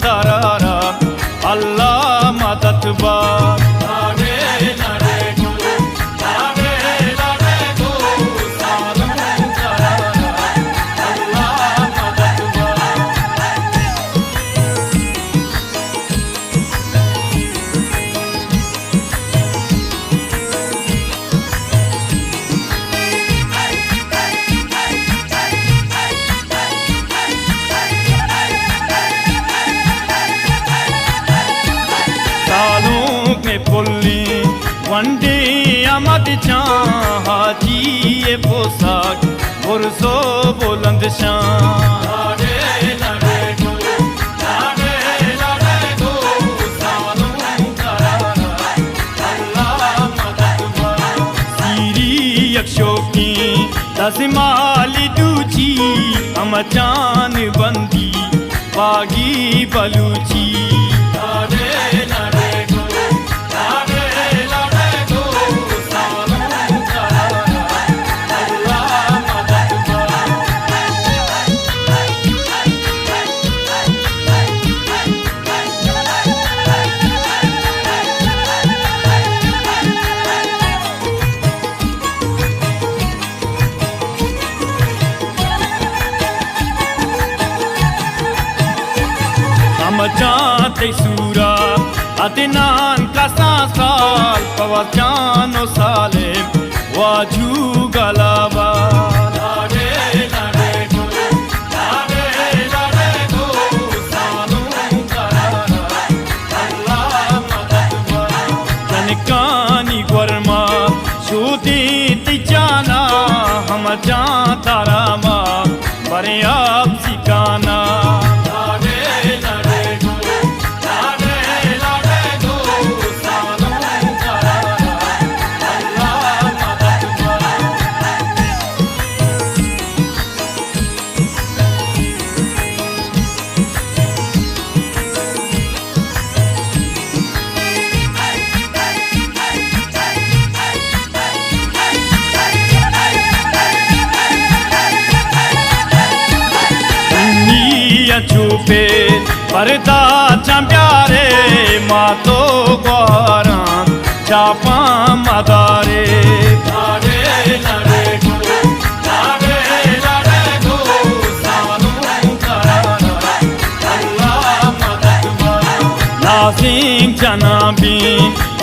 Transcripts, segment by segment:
tarara Allah madat ba वंडे आमद शाह हाजी ये पोशाक बुरसो बुलंद शान सीरी यक्षोकी तजमाली दूची अमचान बंदी बागी Balochi Amajante sura Adnan kasasal Pawajano salem Waju galaba Lade lade go Lade lade go Salum karara Allah madadwa Janikani gwarma Shudi tijana Hamajan tarama Baryab sikana छुपे पर्दा चंप्यारे मातो ग्वारा चापा मदारे लाडे लाडे गो लाडे लाडे गो सालू करारा अल्लाह मददवा नासिंग जनाबी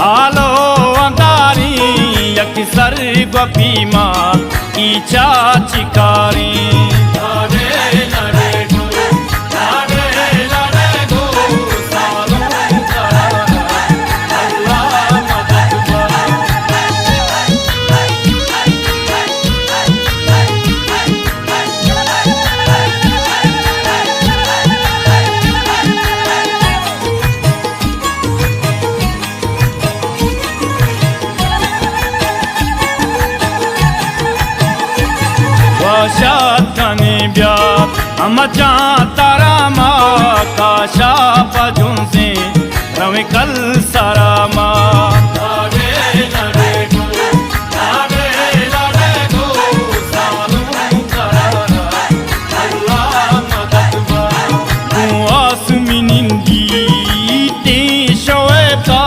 आलो अंगारी यकसर गबीमा ईचा चिकारी लाडे लाडे शातने ब्याह अमचा तारामा काशा पजुन से रवे कल सारामा लाडे लाडे गो लाडे लाडे गो सालू करारा अल्लाह मददवा आसमिनिंदी ते शोएबा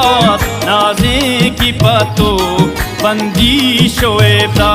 नाज़े की पतो बंदी शोएबा